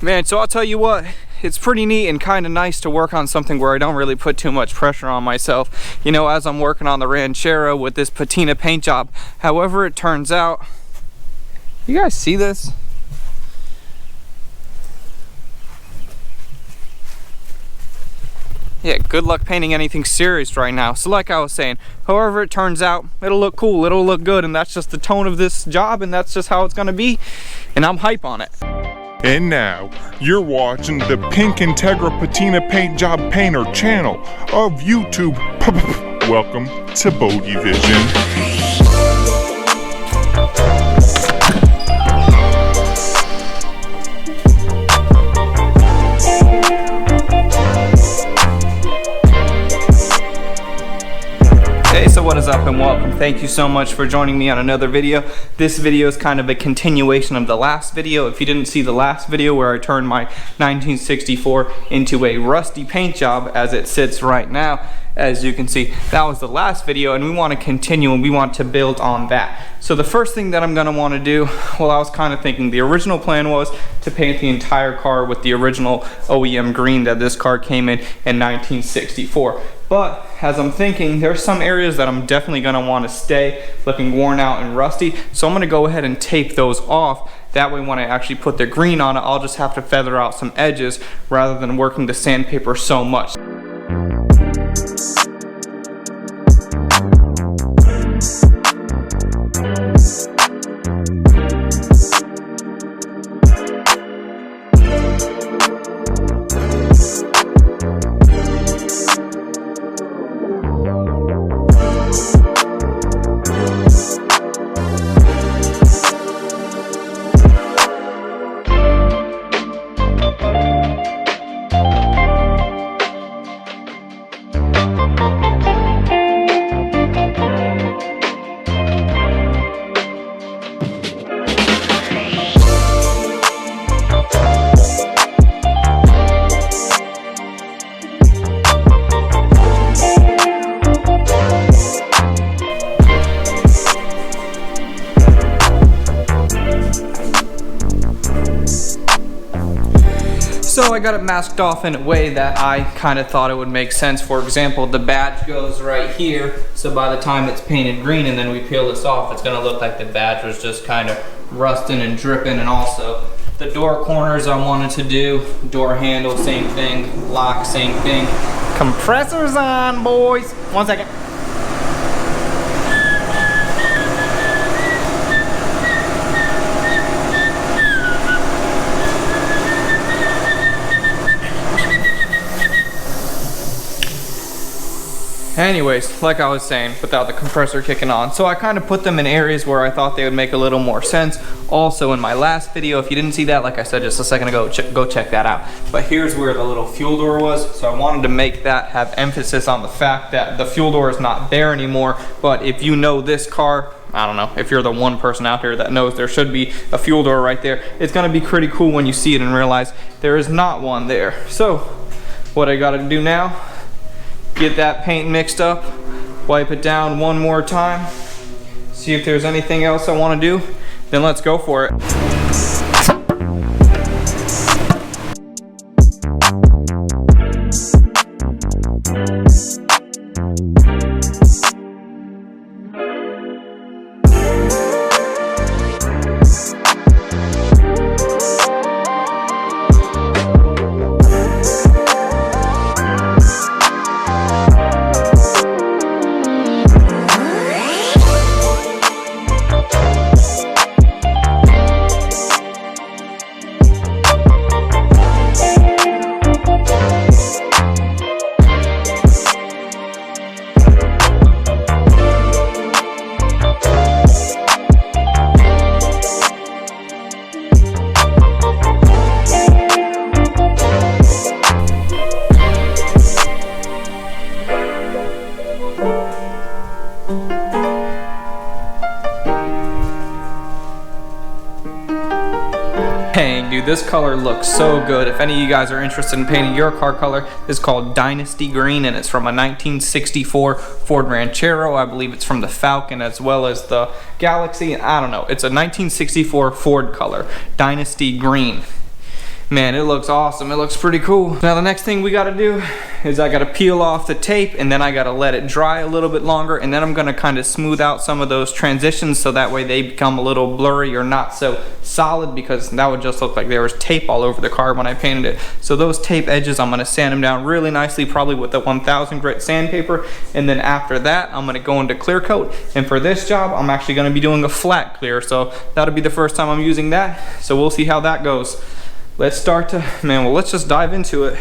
Man, so I'll tell you what, it's pretty neat and kind of nice to work on something where I don't really put too much pressure on myself. You know, as I'm working on the Ranchero with this Patina paint job. However it turns out, you guys see this? Yeah, good luck painting anything serious right now. So like I was saying, however it turns out, it'll look cool, it'll look good, and that's just the tone of this job, and that's just how it's gonna be, and I'm hype on it. And now, you're watching the Pink Integra Patina Paint Job Painter channel of YouTube. Welcome to BodeVision. Hey, so what is up and welcome. Thank you so much for joining me on another video. This video is kind of a continuation of the last video. If you didn't see the last video where I turned my 1964 into a rusty paint job as it sits right now, as you can see, that was the last video, and we want to continue and we want to build on that. So the first thing that I'm going to want to do, well, I was kind of thinking the original plan was to paint the entire car with the original OEM green that this car came in 1964. But as I'm thinking, there's some areas that I'm definitely going to want to stay looking worn out and rusty. So I'm going to go ahead and tape those off. That way when I actually put the green on it, I'll just have to feather out some edges rather than working the sandpaper so much. So I got it masked off in a way that I kind of thought it would make sense. For example, the badge goes right here, so by the time it's painted green and then we peel this off, it's gonna look like the badge was just kind of rusting and dripping. And also the door corners I wanted to do, door handle, same thing, lock, same thing. Compressors on, boys. 1 second. Anyways, like I was saying, without the compressor kicking on. So I kind of put them in areas where I thought they would make a little more sense. Also in my last video, if you didn't see that, like I said just a second ago, go check that out. But here's where the little fuel door was. So I wanted to make that have emphasis on the fact that the fuel door is not there anymore. But if you know this car, I don't know, if you're the one person out there that knows there should be a fuel door right there, it's gonna be pretty cool when you see it and realize there is not one there. So what I gotta do now, get that paint mixed up, wipe it down one more time, see if there's anything else I want to do, then let's go for it. Dang, dude, this color looks so good. If any of you guys are interested in painting your car color, it's called Dynasty Green, and it's from a 1964 Ford Ranchero. I believe it's from the Falcon as well as the Galaxy. I don't know. It's a 1964 Ford color, Dynasty Green. Man, it looks awesome. It looks pretty cool. Now the next thing we gotta do is I gotta peel off the tape, and then I gotta let it dry a little bit longer, and then I'm gonna kind of smooth out some of those transitions so that way they become a little blurry or not so solid, because that would just look like there was tape all over the car when I painted it. So those tape edges, I'm gonna sand them down really nicely, probably with the 1000 grit sandpaper, and then after that I'm gonna go into clear coat. And for this job I'm actually gonna be doing a flat clear, so that'll be the first time I'm using that, so we'll see how that goes. Let's start to, well, let's just dive into it.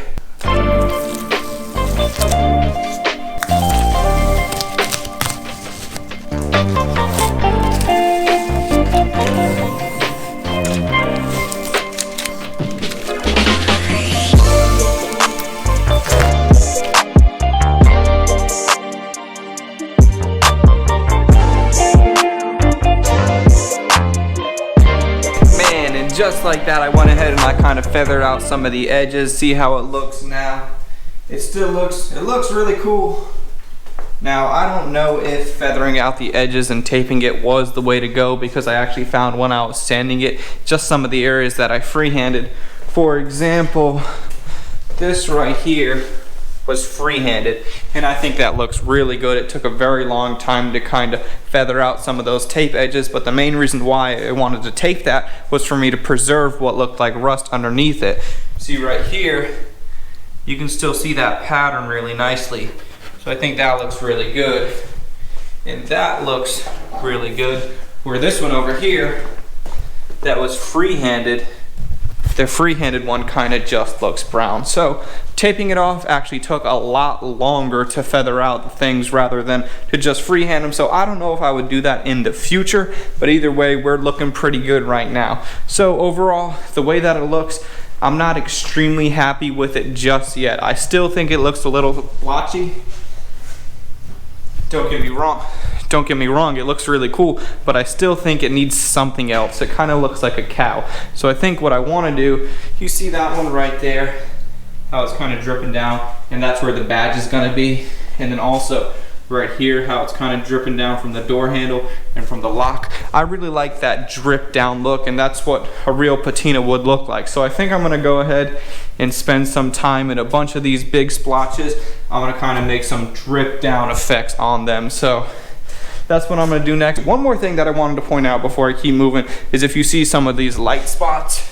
Just like that, I went ahead and I kind of feathered out some of the edges. See how it looks now. It looks really cool. Now I don't know if feathering out the edges and taping it was the way to go, because I actually found when I was sanding it, just some of the areas that I freehanded. For example, this right here was free-handed, and I think that looks really good. It took a very long time to kind of feather out some of those tape edges, but the main reason why I wanted to tape that was for me to preserve what looked like rust underneath it. See right here, you can still see that pattern really nicely. So I think that looks really good. And that looks really good. Where this one over here, that was free-handed, the free-handed one kind of just looks brown. So taping it off actually took a lot longer to feather out the things rather than to just freehand them. So I don't know if I would do that in the future, but either way, we're looking pretty good right now. So overall, the way that it looks, I'm not extremely happy with it just yet. I still think it looks a little blotchy. Don't get me wrong, it looks really cool, but I still think it needs something else. It kind of looks like a cow. So I think what I want to do, you see that one right there, how it's kind of dripping down, and that's where the badge is going to be. And then also right here, how it's kind of dripping down from the door handle and from the lock. I really like that drip down look, and that's what a real patina would look like. So I think I'm going to go ahead and spend some time in a bunch of these big splotches. I'm going to kind of make some drip down effects on them. So that's what I'm going to do next. One more thing that I wanted to point out before I keep moving is if you see some of these light spots,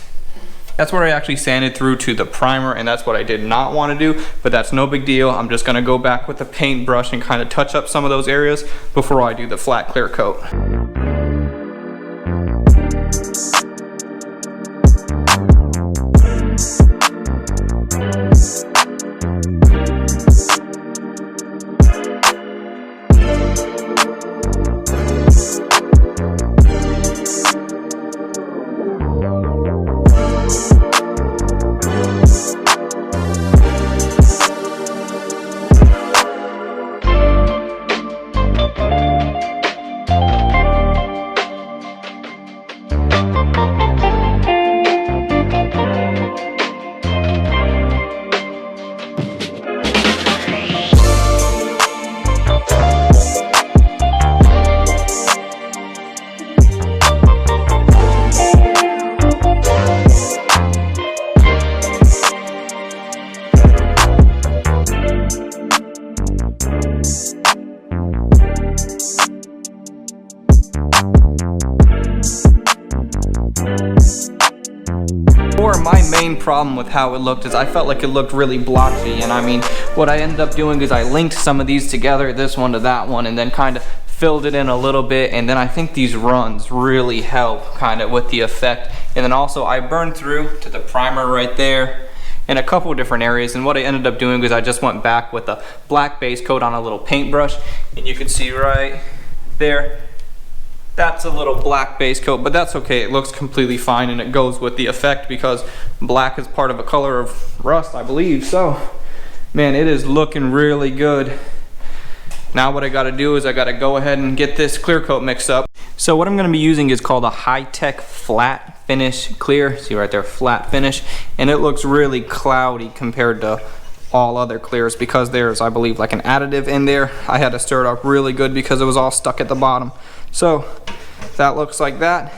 that's where I actually sanded through to the primer, and that's what I did not want to do, but that's no big deal. I'm just going to go back with the paintbrush and kind of touch up some of those areas before I do the flat clear coat. My main problem with how it looked is I felt like it looked really blotchy, and I mean, what I ended up doing is I linked some of these together, this one to that one, and then kind of filled it in a little bit, and then I think these runs really help kind of with the effect. And then also I burned through to the primer right there in a couple different areas, and what I ended up doing is I just went back with a black base coat on a little paintbrush, and you can see right there, that's a little black base coat, but that's okay. It looks completely fine, and it goes with the effect because black is part of a color of rust, I believe. So, man, it is looking really good. Now what I gotta do is I gotta go ahead and get this clear coat mixed up. So what I'm gonna be using is called a high-tech flat finish clear. See right there, flat finish. And it looks really cloudy compared to all other clears because there's, I believe, like an additive in there. I had to stir it up really good because it was all stuck at the bottom. So that looks like that.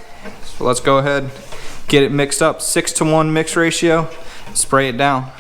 So let's go ahead get it mixed up, 6-to-1 mix ratio, spray it down.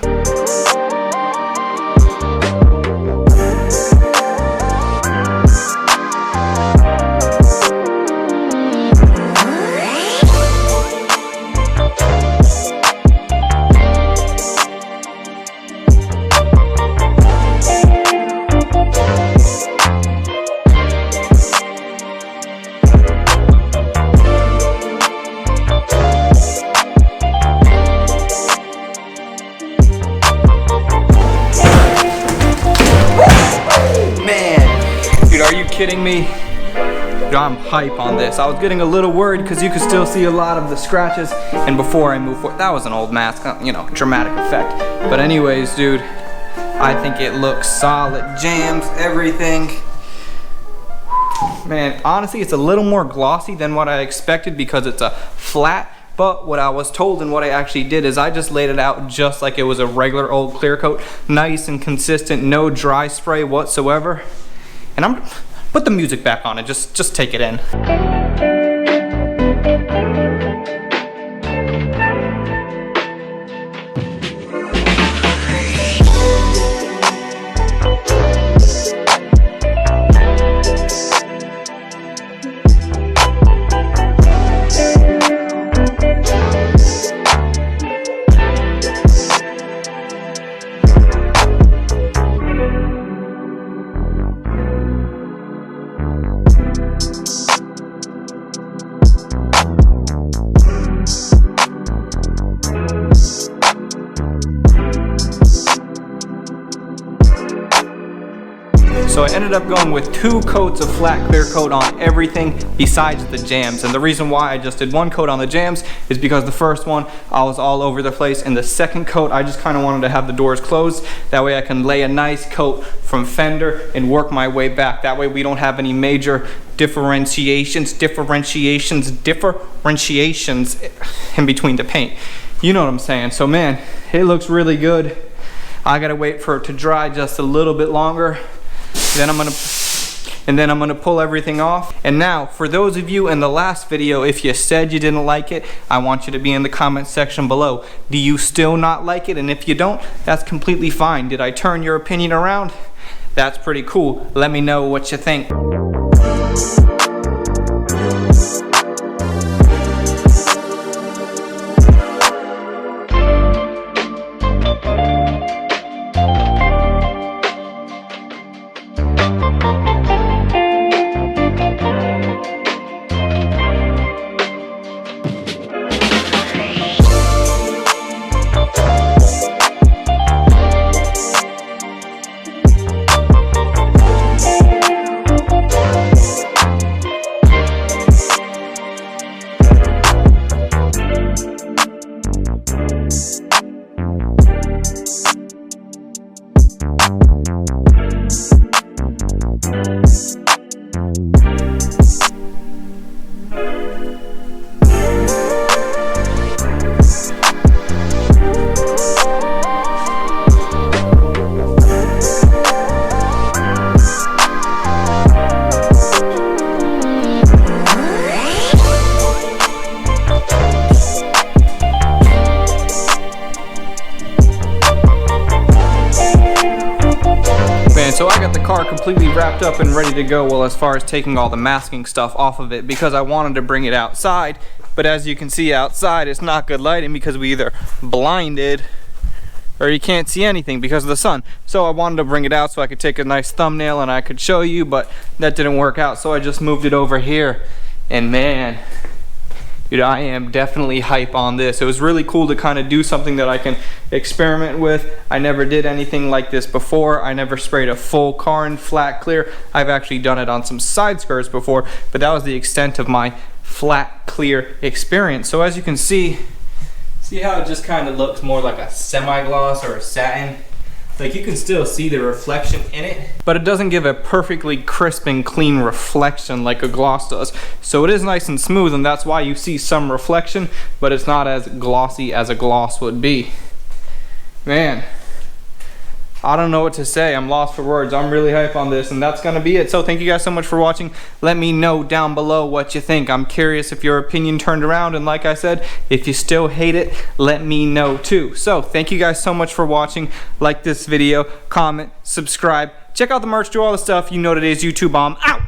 Kidding me? Dude, I'm hype on this. I was getting a little worried because you could still see a lot of the scratches, and before I move forward, that was an old mask, you know, dramatic effect. But anyways, dude, I think it looks solid. Jams, everything. Man, honestly, it's a little more glossy than what I expected because it's a flat. But what I was told and what I actually did is I just laid it out just like it was a regular old clear coat, nice and consistent, no dry spray whatsoever. And I'm put the music back on it, just take it in. So I ended up going with 2 coats of flat clear coat on everything besides the jams. And the reason why I just did 1 coat on the jams is because the first one I was all over the place, and the second coat I just kind of wanted to have the doors closed. That way I can lay a nice coat from fender and work my way back. That way we don't have any major differentiations in between the paint. You know what I'm saying? So man, it looks really good. I gotta wait for it to dry just a little bit longer. Then I'm gonna pull everything off. And now, for those of you in the last video, if you said you didn't like it, I want you to be in the comment section below. Do you still not like it? And if you don't, that's completely fine. Did I turn your opinion around? That's pretty cool. Let me know what you think. So I got the car completely wrapped up and ready to go, well, as far as taking all the masking stuff off of it, because I wanted to bring it outside. But as you can see outside, it's not good lighting because we either blinded or you can't see anything because of the sun. So I wanted to bring it out so I could take a nice thumbnail and I could show you, but that didn't work out. So I just moved it over here, and man, dude, I am definitely hype on this. It was really cool to kind of do something that I can experiment with. I never did anything like this before. I never sprayed a full car in flat clear. I've actually done it on some side skirts before, but that was the extent of my flat clear experience. So as you can see how it just kind of looks more like a semi-gloss or a satin? Like, you can still see the reflection in it, but it doesn't give a perfectly crisp and clean reflection like a gloss does. So it is nice and smooth, and that's why you see some reflection, but it's not as glossy as a gloss would be. Man, I don't know what to say. I'm lost for words. I'm really hype on this, and that's gonna be it. So thank you guys so much for watching. Let me know down below what you think. I'm curious if your opinion turned around, and like I said, if you still hate it, let me know too. So thank you guys so much for watching. Like this video, comment, subscribe, check out the merch, do all the stuff. You know what it is. YouTube bomb out.